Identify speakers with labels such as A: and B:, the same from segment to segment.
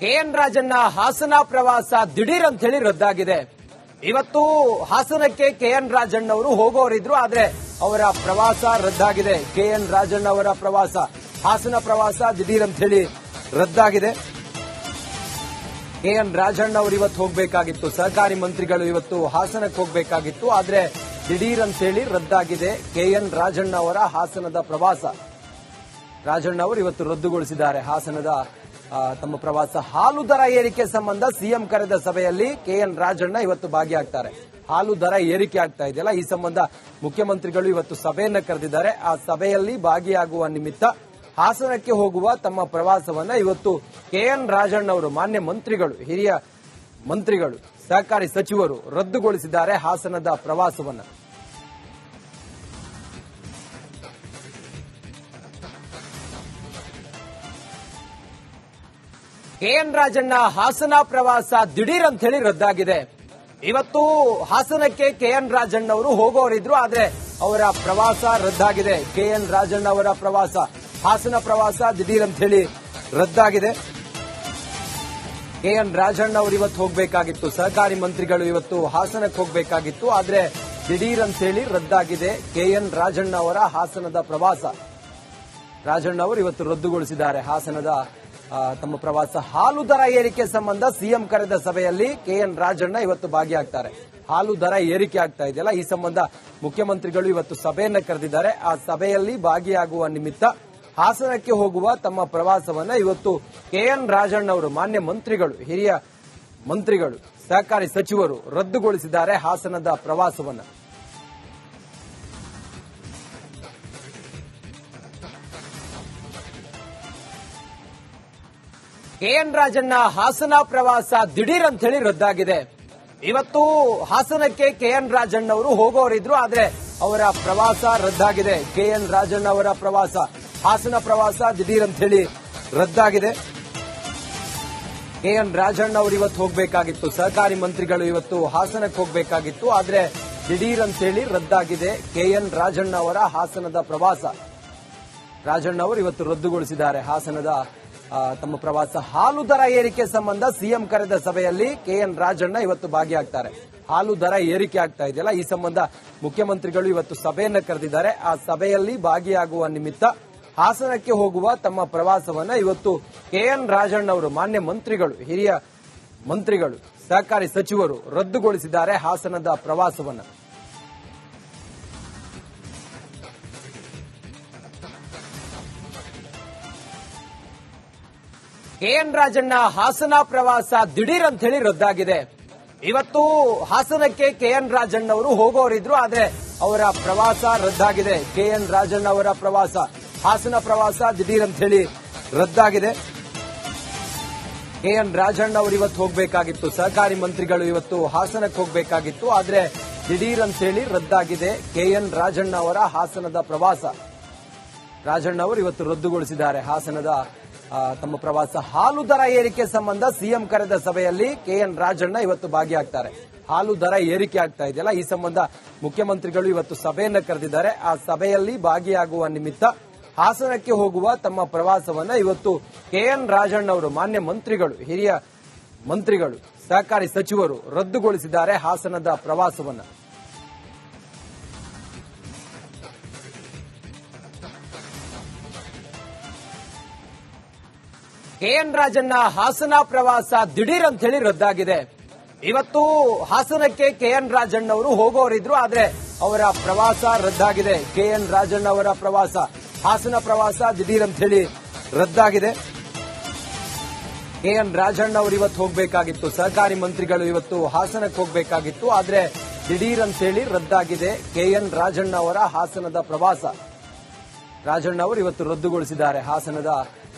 A: K N Rajanna Hassan ಪ್ರವಾಸ ದಿಢೀರ್ ಅಂತ ಹೇಳಿ ರದ್ದಾಗಿದೆ. ಇವತ್ತು ಹಾಸನಕ್ಕೆ ಕೆಎನ್ ರಾಜಣ್ಣ ಅವರು ಹೋಗೋರಿದ್ರು, ಆದ್ರೆ ಅವರ ಪ್ರವಾಸ ರದ್ದಾಗಿದೆ. ಕೆಎನ್ ರಾಜಣ್ಣ ಅವರ ಪ್ರವಾಸ, ಹಾಸನ ಪ್ರವಾಸ ದಿಢೀರ್ ಅಂತ ಹೇಳಿ ರದ್ದಾಗಿದೆ. ಕೆಎನ್ ರಾಜಣ್ಣ ಅವರು ಇವತ್ತು ಹೋಗಬೇಕಾಗಿತ್ತು, ಸಹಕಾರಿ ಮಂತ್ರಿಗಳು ಇವತ್ತು ಹಾಸನಕ್ಕೆ ಹೋಗಬೇಕಾಗಿತ್ತು, ಆದ್ರೆ ದಿಢೀರ್ ಅಂತ ಹೇಳಿ ರದ್ದಾಗಿದೆ. ಕೆಎನ್ ರಾಜಣ್ಣ ಅವರ ಹಾಸನದ ಪ್ರವಾಸ ರಾಜಣ್ಣ ಅವರು ಇವತ್ತು ರದ್ದುಗೊಳಿಸಿದ್ದಾರೆ. ಹಾಸನದ ತಮ್ಮ ಪ್ರವಾಸ. ಹಾಲು ದರ ಏರಿಕೆ ಸಂಬಂಧ ಸಿಎಂ ಕರೆದ ಸಭೆಯಲ್ಲಿ ಕೆಎನ್ ರಾಜಣ್ಣ ಇವತ್ತು ಭಾಗಿಯಾಗ್ತಾರೆ. ಹಾಲು ದರ ಏರಿಕೆ ಆಗ್ತಾ ಇದೆಯಲ್ಲ, ಈ ಸಂಬಂಧ ಮುಖ್ಯಮಂತ್ರಿಗಳು ಇವತ್ತು ಸಭೆಯನ್ನ ಕರೆದಿದ್ದಾರೆ. ಆ ಸಭೆಯಲ್ಲಿ ಭಾಗಿಯಾಗುವ ನಿಮಿತ್ತ ಹಾಸನಕ್ಕೆ ಹೋಗುವ ತಮ್ಮ ಪ್ರವಾಸವನ್ನ ಇವತ್ತು ಕೆಎನ್ ರಾಜಣ್ಣ ಅವರು, ಮಾನ್ಯ ಮಂತ್ರಿಗಳು, ಹಿರಿಯ ಮಂತ್ರಿಗಳು, ಸಹಕಾರಿ ಸಚಿವರು ರದ್ದುಗೊಳಿಸಿದ್ದಾರೆ ಹಾಸನದ ಪ್ರವಾಸವನ್ನ. ಕೆಎನ್ ರಾಜಣ್ಣ ಹಾಸನ ಪ್ರವಾಸ ದಿಢೀರ್ ಅಂತ ಹೇಳಿ ರದ್ದಾಗಿದೆ. ಇವತ್ತು ಹಾಸನಕ್ಕೆ ಕೆಎನ್ ರಾಜಣ್ಣ ಅವರು ಹೋಗೋರಿದ್ರು, ಆದ್ರೆ ಅವರ ಪ್ರವಾಸ ರದ್ದಾಗಿದೆ. ಕೆಎನ್ ರಾಜಣ್ಣ ಅವರ ಪ್ರವಾಸ, ಹಾಸನ ಪ್ರವಾಸ ದಿಢೀರ್ ಅಂತ ಹೇಳಿ ರದ್ದಾಗಿದೆ. ಕೆಎನ್ ರಾಜಣ್ಣ ಅವರು ಇವತ್ತು ಹೋಗಬೇಕಾಗಿತ್ತು, ಸಹಕಾರಿ ಮಂತ್ರಿಗಳು ಇವತ್ತು ಹಾಸನಕ್ಕೆ ಹೋಗಬೇಕಾಗಿತ್ತು, ಆದ್ರೆ ದಿಢೀರ್ ಅಂತ ಹೇಳಿ ರದ್ದಾಗಿದೆ. ಕೆಎನ್ ರಾಜಣ್ಣ ಅವರ ಹಾಸನದ ಪ್ರವಾಸ ರಾಜಣ್ಣ ಅವರು ಇವತ್ತು ರದ್ದುಗೊಳಿಸಿದ್ದಾರೆ ಹಾಸನದ ತಮ್ಮ ಪ್ರವಾಸ. ಹಾಲು ದರ ಏರಿಕೆ ಸಂಬಂಧ ಸಿಎಂ ಕರೆದ ಸಭೆಯಲ್ಲಿ ಕೆಎನ್ ರಾಜಣ್ಣ ಇವತ್ತು ಭಾಗಿಯಾಗ್ತಾರೆ. ಹಾಲು ದರ ಏರಿಕೆ ಆಗ್ತಾ ಇದೆಯಲ್ಲ, ಈ ಸಂಬಂಧ ಮುಖ್ಯಮಂತ್ರಿಗಳು ಇವತ್ತು ಸಭೆಯನ್ನ ಕರೆದಿದ್ದಾರೆ. ಆ ಸಭೆಯಲ್ಲಿ ಭಾಗಿಯಾಗುವ ನಿಮಿತ್ತ ಹಾಸನಕ್ಕೆ ಹೋಗುವ ತಮ್ಮ ಪ್ರವಾಸವನ್ನ ಇವತ್ತು ಕೆಎನ್ ರಾಜಣ್ಣ ಅವರು, ಮಾನ್ಯ ಮಂತ್ರಿಗಳು, ಹಿರಿಯ ಮಂತ್ರಿಗಳು, ಸಹಕಾರಿ ಸಚಿವರು ರದ್ದುಗೊಳಿಸಿದ್ದಾರೆ ಹಾಸನದ ಪ್ರವಾಸವನ್ನ. ಕೆಎನ್ ರಾಜಣ್ಣ ಹಾಸನ ಪ್ರವಾಸ ದಿಢೀರ್ ಅಂತ ಹೇಳಿ ರದ್ದಾಗಿದೆ. ಇವತ್ತು ಹಾಸನಕ್ಕೆ ಕೆಎನ್ ರಾಜಣ್ಣ ಅವರು ಹೋಗೋರಿದ್ರು, ಆದ್ರೆ ಅವರ ಪ್ರವಾಸ ರದ್ದಾಗಿದೆ. ಕೆಎನ್ ರಾಜಣ್ಣ ಅವರ ಪ್ರವಾಸ, ಹಾಸನ ಪ್ರವಾಸ ದಿಢೀರ್ ಅಂತ ಹೇಳಿ ರದ್ದಾಗಿದೆ. ಕೆಎನ್ ರಾಜಣ್ಣ ಅವರು ಇವತ್ತು ಹೋಗಬೇಕಾಗಿತ್ತು, ಸಹಕಾರಿ ಮಂತ್ರಿಗಳು ಇವತ್ತು ಹಾಸನಕ್ಕೆ ಹೋಗಬೇಕಾಗಿತ್ತು, ಆದ್ರೆ ದಿಢೀರ್ ಅಂತ ಹೇಳಿ ರದ್ದಾಗಿದೆ. ಕೆಎನ್ ರಾಜಣ್ಣ ಅವರ ಹಾಸನದ ಪ್ರವಾಸ ರಾಜಣ್ಣ ಅವರು ಇವತ್ತು ರದ್ದುಗೊಳಿಸಿದ್ದಾರೆ ಹಾಸನದ ತಮ್ಮ ಪ್ರವಾಸ. ಹಾಲು ದರ ಏರಿಕೆ ಸಂಬಂಧ ಸಿಎಂ ಕರೆದ ಸಭೆಯಲ್ಲಿ ಕೆಎನ್ ರಾಜಣ್ಣ ಇವತ್ತು ಭಾಗಿಯಾಗ್ತಾರೆ. ಹಾಲು ದರ ಏರಿಕೆ ಆಗ್ತಾ ಇದೆಯಲ್ಲ, ಈ ಸಂಬಂಧ ಮುಖ್ಯಮಂತ್ರಿಗಳು ಇವತ್ತು ಸಭೆಯನ್ನ ಕರೆದಿದ್ದಾರೆ. ಆ ಸಭೆಯಲ್ಲಿ ಭಾಗಿಯಾಗುವ ನಿಮಿತ್ತ ಹಾಸನಕ್ಕೆ ಹೋಗುವ ತಮ್ಮ ಪ್ರವಾಸವನ್ನ ಇವತ್ತು ಕೆಎನ್ ರಾಜಣ್ಣ ಅವರು, ಮಾನ್ಯ ಮಂತ್ರಿಗಳು, ಹಿರಿಯ ಮಂತ್ರಿಗಳು, ಸಹಕಾರಿ ಸಚಿವರು ರದ್ದುಗೊಳಿಸಿದ್ದಾರೆ ಹಾಸನದ ಪ್ರವಾಸವನ್ನ. ಕೆಎನ್ ರಾಜಣ್ಣ ಹಾಸನ ಪ್ರವಾಸ ದಿಢೀರ್ ಅಂತ ಹೇಳಿ ರದ್ದಾಗಿದೆ. ಇವತ್ತು ಹಾಸನಕ್ಕೆ ಕೆಎನ್ ರಾಜಣ್ಣ ಅವರು ಹೋಗೋರಿದ್ರು, ಆದ್ರೆ ಅವರ ಪ್ರವಾಸ ರದ್ದಾಗಿದೆ. ಕೆಎನ್ ರಾಜಣ್ಣ ಅವರ ಪ್ರವಾಸ, ಹಾಸನ ಪ್ರವಾಸ ದಿಢೀರ್ ಅಂತ ಹೇಳಿ ರದ್ದಾಗಿದೆ. ಕೆಎನ್ ರಾಜಣ್ಣ ಅವರು ಇವತ್ತು ಹೋಗಬೇಕಾಗಿತ್ತು, ಸಹಕಾರಿ ಮಂತ್ರಿಗಳು ಇವತ್ತು ಹಾಸನಕ್ಕೆ ಹೋಗಬೇಕಾಗಿತ್ತು, ಆದ್ರೆ ದಿಢೀರ್ ಅಂತ ಹೇಳಿ ರದ್ದಾಗಿದೆ. ಕೆಎನ್ ರಾಜಣ್ಣ ಅವರ ಹಾಸನದ ಪ್ರವಾಸ ರಾಜಣ್ಣ ಅವರು ಇವತ್ತು ರದ್ದುಗೊಳಿಸಿದ್ದಾರೆ ಹಾಸನದ ತಮ್ಮ ಪ್ರವಾಸ. ಹಾಲು ದರ ಏರಿಕೆ ಸಂಬಂಧ ಸಿಎಂ ಕರೆದ ಸಭೆಯಲ್ಲಿ ಕೆಎನ್ ರಾಜಣ್ಣ ಇವತ್ತು ಭಾಗಿಯಾಗ್ತಾರೆ. ಹಾಲು ದರ ಏರಿಕೆ ಆಗ್ತಾ ಇದೆಯಲ್ಲ, ಈ ಸಂಬಂಧ ಮುಖ್ಯಮಂತ್ರಿಗಳು ಇವತ್ತು ಸಭೆಯನ್ನ ಕರೆದಿದ್ದಾರೆ. ಆ ಸಭೆಯಲ್ಲಿ ಭಾಗಿಯಾಗುವ ನಿಮಿತ್ತ ಹಾಸನಕ್ಕೆ ಹೋಗುವ ತಮ್ಮ ಪ್ರವಾಸವನ್ನ ಇವತ್ತು ಕೆಎನ್ ರಾಜಣ್ಣ ಅವರು, ಮಾನ್ಯ ಮಂತ್ರಿಗಳು, ಹಿರಿಯ ಮಂತ್ರಿಗಳು, ಸಹಕಾರಿ ಸಚಿವರು ರದ್ದುಗೊಳಿಸಿದ್ದಾರೆ ಹಾಸನದ ಪ್ರವಾಸವನ್ನ. ಕೆಎನ್ ರಾಜಣ್ಣ ಹಾಸನ ಪ್ರವಾಸ ದಿಢೀರ್ ಅಂತ ಹೇಳಿ ರದ್ದಾಗಿದೆ. ಇವತ್ತು ಹಾಸನಕ್ಕೆ ಕೆಎನ್ ರಾಜಣ್ಣ ಅವರು ಹೋಗೋರಿದ್ರು, ಆದ್ರೆ ಅವರ ಪ್ರವಾಸ ರದ್ದಾಗಿದೆ. ಕೆಎನ್ ರಾಜಣ್ಣ ಅವರ ಪ್ರವಾಸ, ಹಾಸನ ಪ್ರವಾಸ ದಿಢೀರ್ ಅಂತ ಹೇಳಿ ರದ್ದಾಗಿದೆ. ಕೆಎನ್ ರಾಜಣ್ಣ ಅವರು ಇವತ್ತು ಹೋಗಬೇಕಾಗಿತ್ತು, ಸಹಕಾರಿ ಮಂತ್ರಿಗಳು ಇವತ್ತು ಹಾಸನಕ್ಕೆ ಹೋಗಬೇಕಾಗಿತ್ತು, ಆದ್ರೆ ದಿಢೀರ್ ಅಂತ ಹೇಳಿ ರದ್ದಾಗಿದೆ. ಕೆಎನ್ ರಾಜಣ್ಣ ಅವರ ಹಾಸನದ ಪ್ರವಾಸ ರಾಜಣ್ಣ ಅವರು ಇವತ್ತು ರದ್ದುಗೊಳಿಸಿದ್ದಾರೆ ಹಾಸನದ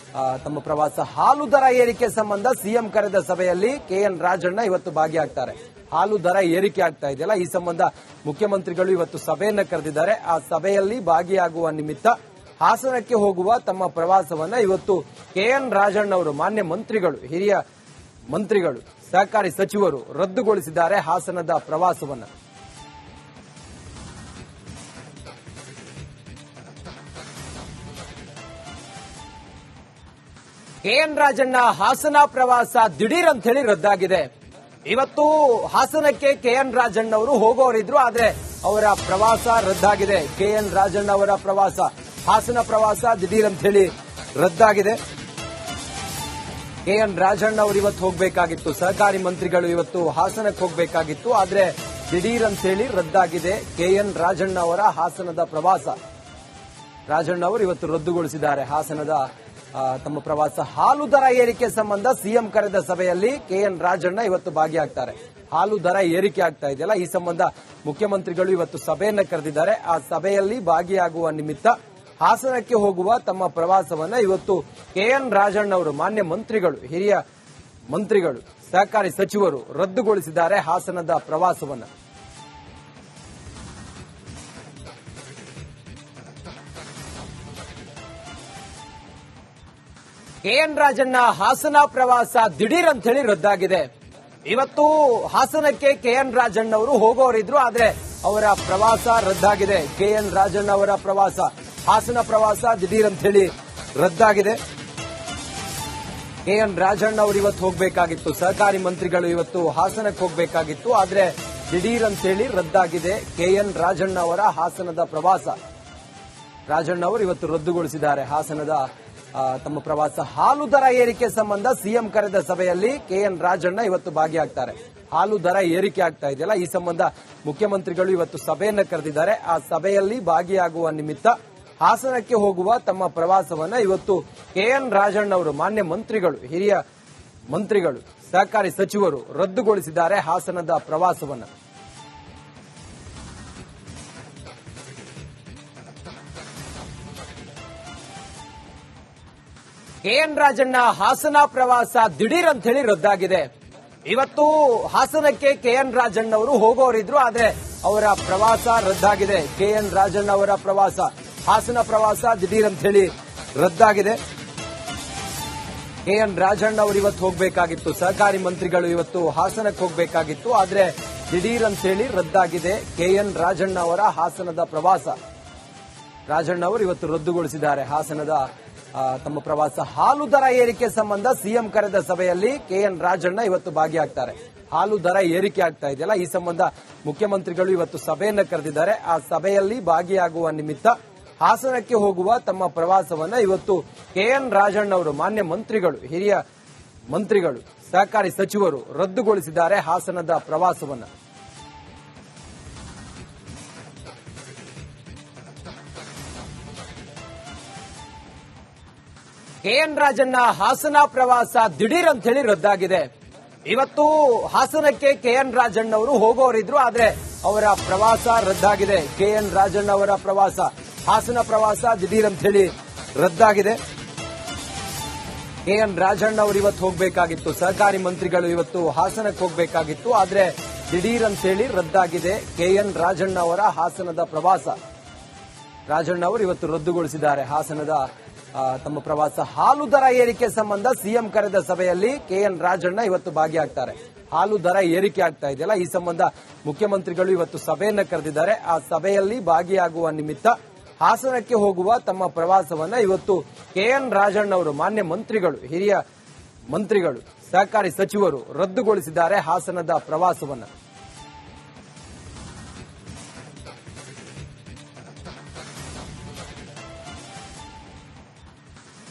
A: ತಮ್ಮ ಪ್ರವಾಸ. ಹಾಲು ದರ ಏರಿಕೆ ಸಂಬಂಧ ಸಿಎಂ ಕರೆದ ಸಭೆಯಲ್ಲಿ ಕೆಎನ್ ರಾಜಣ್ಣ ಇವತ್ತು ಭಾಗಿಯಾಗ್ತಾರೆ. ಹಾಲು ದರ ಏರಿಕೆ ಆಗ್ತಾ ಇದೆಯಲ್ಲ, ಈ ಸಂಬಂಧ ಮುಖ್ಯಮಂತ್ರಿಗಳು ಇವತ್ತು ಸಭೆಯನ್ನ ಕರೆದಿದ್ದಾರೆ. ಆ ಸಭೆಯಲ್ಲಿ ಭಾಗಿಯಾಗುವ ನಿಮಿತ್ತ ಹಾಸನಕ್ಕೆ ಹೋಗುವ ತಮ್ಮ ಪ್ರವಾಸವನ್ನ ಇವತ್ತು ಕೆಎನ್ ರಾಜಣ್ಣ ಅವರು, ಮಾನ್ಯ ಮಂತ್ರಿಗಳು, ಹಿರಿಯ ಮಂತ್ರಿಗಳು, ಸಹಕಾರಿ ಸಚಿವರು ರದ್ದುಗೊಳಿಸಿದ್ದಾರೆ ಹಾಸನದ ಪ್ರವಾಸವನ್ನ. ಕೆಎನ್ ರಾಜಣ್ಣ ಹಾಸನ ಪ್ರವಾಸ ದಿಢೀರ್ ಅಂತ ಹೇಳಿ ರದ್ದಾಗಿದೆ. ಇವತ್ತು ಹಾಸನಕ್ಕೆ ಕೆಎನ್ ರಾಜಣ್ಣ ಅವರು ಹೋಗೋರಿದ್ರು, ಆದ್ರೆ ಅವರ ಪ್ರವಾಸ ರದ್ದಾಗಿದೆ. ಕೆಎನ್ ರಾಜಣ್ಣ ಅವರ ಪ್ರವಾಸ, ಹಾಸನ ಪ್ರವಾಸ ದಿಢೀರ್ ಅಂತ ಹೇಳಿ ರದ್ದಾಗಿದೆ. ಕೆಎನ್ ರಾಜಣ್ಣ ಅವರು ಇವತ್ತು ಹೋಗಬೇಕಾಗಿತ್ತು, ಸಹಕಾರಿ ಮಂತ್ರಿಗಳು ಇವತ್ತು ಹಾಸನಕ್ಕೆ ಹೋಗಬೇಕಾಗಿತ್ತು, ಆದ್ರೆ ದಿಢೀರ್ ಅಂತ ಹೇಳಿ ರದ್ದಾಗಿದೆ. ಕೆಎನ್ ರಾಜಣ್ಣ ಅವರ ಹಾಸನದ ಪ್ರವಾಸ ರಾಜಣ್ಣ ಅವರು ಇವತ್ತು ರದ್ದುಗೊಳಿಸಿದ್ದಾರೆ. ಹಾಸನದ ತಮ್ಮ ಪ್ರವಾಸ. ಹಾಲು ದರ ಏರಿಕೆ ಸಂಬಂಧ ಸಿಎಂ ಕರೆದ ಸಭೆಯಲ್ಲಿ ಕೆಎನ್ ರಾಜಣ್ಣ ಇವತ್ತು ಭಾಗಿಯಾಗ್ತಾರೆ. ಹಾಲು ದರ ಏರಿಕೆ ಆಗ್ತಾ ಇದೆಯಲ್ಲ, ಈ ಸಂಬಂಧ ಮುಖ್ಯಮಂತ್ರಿಗಳು ಇವತ್ತು ಸಭೆಯನ್ನ ಕರೆದಿದ್ದಾರೆ. ಆ ಸಭೆಯಲ್ಲಿ ಭಾಗಿಯಾಗುವ ನಿಮಿತ್ತ ಹಾಸನಕ್ಕೆ ಹೋಗುವ ತಮ್ಮ ಪ್ರವಾಸವನ್ನ ಇವತ್ತು ಕೆಎನ್ ರಾಜಣ್ಣ ಅವರು, ಮಾನ್ಯ ಮಂತ್ರಿಗಳು, ಹಿರಿಯ ಮಂತ್ರಿಗಳು, ಸಹಕಾರಿ ಸಚಿವರು ರದ್ದುಗೊಳಿಸಿದ್ದಾರೆ ಹಾಸನದ ಪ್ರವಾಸವನ್ನ. ಕೆಎನ್ ರಾಜಣ್ಣ ಹಾಸನ ಪ್ರವಾಸ ದಿಢೀರ್ ಅಂತ ಹೇಳಿ ರದ್ದಾಗಿದೆ. ಇವತ್ತು ಹಾಸನಕ್ಕೆ ಕೆಎನ್ ರಾಜಣ್ಣ ಅವರು ಹೋಗೋರಿದ್ರು, ಆದ್ರೆ ಅವರ ಪ್ರವಾಸ ರದ್ದಾಗಿದೆ. ಕೆಎನ್ ರಾಜಣ್ಣ ಅವರ ಪ್ರವಾಸ, ಹಾಸನ ಪ್ರವಾಸ ದಿಢೀರ್ ಅಂತ ಹೇಳಿ ರದ್ದಾಗಿದೆ. ಕೆಎನ್ ರಾಜಣ್ಣ ಅವರು ಇವತ್ತು ಹೋಗಬೇಕಾಗಿತ್ತು, ಸಹಕಾರಿ ಮಂತ್ರಿಗಳು ಇವತ್ತು ಹಾಸನಕ್ಕೆ ಹೋಗಬೇಕಾಗಿತ್ತು, ಆದ್ರೆ ದಿಢೀರ್ ಅಂತ ಹೇಳಿ ರದ್ದಾಗಿದೆ. ಕೆಎನ್ ರಾಜಣ್ಣ ಅವರ ಹಾಸನದ ಪ್ರವಾಸ ರಾಜಣ್ಣ ಅವರು ಇವತ್ತು ರದ್ದುಗೊಳಿಸಿದ್ದಾರೆ ಹಾಸನದ ತಮ್ಮ ಪ್ರವಾಸ. ಹಾಲು ದರ ಏರಿಕೆ ಸಂಬಂಧ ಸಿಎಂ ಕರೆದ ಸಭೆಯಲ್ಲಿ ಕೆಎನ್ ರಾಜಣ್ಣ ಇವತ್ತು ಭಾಗಿಯಾಗ್ತಾರೆ. ಹಾಲು ದರ ಏರಿಕೆ ಆಗ್ತಾ ಇದೆಯಲ್ಲ, ಈ ಸಂಬಂಧ ಮುಖ್ಯಮಂತ್ರಿಗಳು ಇವತ್ತು ಸಭೆಯನ್ನ ಕರೆದಿದ್ದಾರೆ. ಆ ಸಭೆಯಲ್ಲಿ ಭಾಗಿಯಾಗುವ ನಿಮಿತ್ತ ಹಾಸನಕ್ಕೆ ಹೋಗುವ ತಮ್ಮ ಪ್ರವಾಸವನ್ನ ಇವತ್ತು ಕೆಎನ್ ರಾಜಣ್ಣ ಅವರು, ಮಾನ್ಯ ಮಂತ್ರಿಗಳು, ಹಿರಿಯ ಮಂತ್ರಿಗಳು, ಸಹಕಾರಿ ಸಚಿವರು ರದ್ದುಗೊಳಿಸಿದ್ದಾರೆ ಹಾಸನದ ಪ್ರವಾಸವನ್ನ. ಕೆಎನ್ ರಾಜಣ್ಣ ಹಾಸನ ಪ್ರವಾಸ ದಿಢೀರ್ ಅಂತ ಹೇಳಿ ರದ್ದಾಗಿದೆ. ಇವತ್ತು ಹಾಸನಕ್ಕೆ ಕೆಎನ್ ರಾಜಣ್ಣ ಅವರು ಹೋಗೋರಿದ್ರು, ಆದ್ರೆ ಅವರ ಪ್ರವಾಸ ರದ್ದಾಗಿದೆ. ಕೆಎನ್ ರಾಜಣ್ಣ ಅವರ ಪ್ರವಾಸ, ಹಾಸನ ಪ್ರವಾಸ ದಿಢೀರ್ ಅಂತ ಹೇಳಿ ರದ್ದಾಗಿದೆ. ಕೆಎನ್ ರಾಜಣ್ಣ ಅವರು ಇವತ್ತು ಹೋಗಬೇಕಾಗಿತ್ತು, ಸಹಕಾರಿ ಮಂತ್ರಿಗಳು ಇವತ್ತು ಹಾಸನಕ್ಕೆ ಹೋಗಬೇಕಾಗಿತ್ತು, ಆದ್ರೆ ದಿಢೀರ್ ಅಂತ ಹೇಳಿ ರದ್ದಾಗಿದೆ. ಕೆಎನ್ ರಾಜಣ್ಣ ಅವರ ಹಾಸನದ ಪ್ರವಾಸ ರಾಜಣ್ಣ ಅವರು ಇವತ್ತು ರದ್ದುಗೊಳಿಸಿದ್ದಾರೆ ಹಾಸನದ ತಮ್ಮ ಪ್ರವಾಸ. ಹಾಲು ದರ ಏರಿಕೆ ಸಂಬಂಧ ಸಿಎಂ ಕರೆದ ಸಭೆಯಲ್ಲಿ ಕೆಎನ್ ರಾಜಣ್ಣ ಇವತ್ತು ಭಾಗಿಯಾಗ್ತಾರೆ. ಹಾಲು ದರ ಏರಿಕೆ ಆಗ್ತಾ ಇದೆಯಲ್ಲ, ಈ ಸಂಬಂಧ ಮುಖ್ಯಮಂತ್ರಿಗಳು ಇವತ್ತು ಸಭೆಯನ್ನ ಕರೆದಿದ್ದಾರೆ. ಆ ಸಭೆಯಲ್ಲಿ ಭಾಗಿಯಾಗುವ ನಿಮಿತ್ತ ಹಾಸನಕ್ಕೆ ಹೋಗುವ ತಮ್ಮ ಪ್ರವಾಸವನ್ನ ಇವತ್ತು ಕೆಎನ್ ರಾಜಣ್ಣ ಅವರು, ಮಾನ್ಯ ಮಂತ್ರಿಗಳು, ಹಿರಿಯ ಮಂತ್ರಿಗಳು, ಸಹಕಾರಿ ಸಚಿವರು ರದ್ದುಗೊಳಿಸಿದ್ದಾರೆ ಹಾಸನದ ಪ್ರವಾಸವನ್ನ. ಕೆಎನ್ ರಾಜಣ್ಣ ಹಾಸನ ಪ್ರವಾಸ ದಿಢೀರ್ ಅಂತ ಹೇಳಿ ರದ್ದಾಗಿದೆ. ಇವತ್ತು ಹಾಸನಕ್ಕೆ ಕೆಎನ್ ರಾಜಣ್ಣ ಅವರು ಹೋಗೋರಿದ್ರು, ಆದ್ರೆ ಅವರ ಪ್ರವಾಸ ರದ್ದಾಗಿದೆ. ಕೆಎನ್ ರಾಜಣ್ಣ ಅವರ ಪ್ರವಾಸ, ಹಾಸನ ಪ್ರವಾಸ ದಿಢೀರ್ ಅಂತ ಹೇಳಿ ರದ್ದಾಗಿದೆ. ಕೆಎನ್ ರಾಜಣ್ಣ ಅವರು ಇವತ್ತು ಹೋಗಬೇಕಾಗಿತ್ತು, ಸಹಕಾರಿ ಮಂತ್ರಿಗಳು ಇವತ್ತು ಹಾಸನಕ್ಕೆ ಹೋಗಬೇಕಾಗಿತ್ತು, ಆದ್ರೆ ದಿಢೀರ್ ಅಂತ ಹೇಳಿ ರದ್ದಾಗಿದೆ. ಕೆಎನ್ ರಾಜಣ್ಣ ಅವರ ಹಾಸನದ ಪ್ರವಾಸ ರಾಜಣ್ಣ ಅವರು ಇವತ್ತು ರದ್ದುಗೊಳಿಸಿದ್ದಾರೆ ಹಾಸನದ ತಮ್ಮ ಪ್ರವಾಸ. ಹಾಲು ದರ ಏರಿಕೆ ಸಂಬಂಧ ಸಿಎಂ ಕರೆದ ಸಭೆಯಲ್ಲಿ ಕೆಎನ್ ರಾಜಣ್ಣ ಇವತ್ತು ಭಾಗಿಯಾಗ್ತಾರೆ. ಹಾಲು ದರ ಏರಿಕೆ ಆಗ್ತಾ ಇದೆಯಲ್ಲ, ಈ ಸಂಬಂಧ ಮುಖ್ಯಮಂತ್ರಿಗಳು ಇವತ್ತು ಸಭೆಯನ್ನ ಕರೆದಿದ್ದಾರೆ. ಆ ಸಭೆಯಲ್ಲಿ ಭಾಗಿಯಾಗುವ ನಿಮಿತ್ತ ಹಾಸನಕ್ಕೆ ಹೋಗುವ ತಮ್ಮ ಪ್ರವಾಸವನ್ನ ಇವತ್ತು ಕೆಎನ್ ರಾಜಣ್ಣ ಅವರು, ಮಾನ್ಯ ಮಂತ್ರಿಗಳು, ಹಿರಿಯ ಮಂತ್ರಿಗಳು, ಸಹಕಾರಿ ಸಚಿವರು ರದ್ದುಗೊಳಿಸಿದ್ದಾರೆ ಹಾಸನದ ಪ್ರವಾಸವನ್ನ.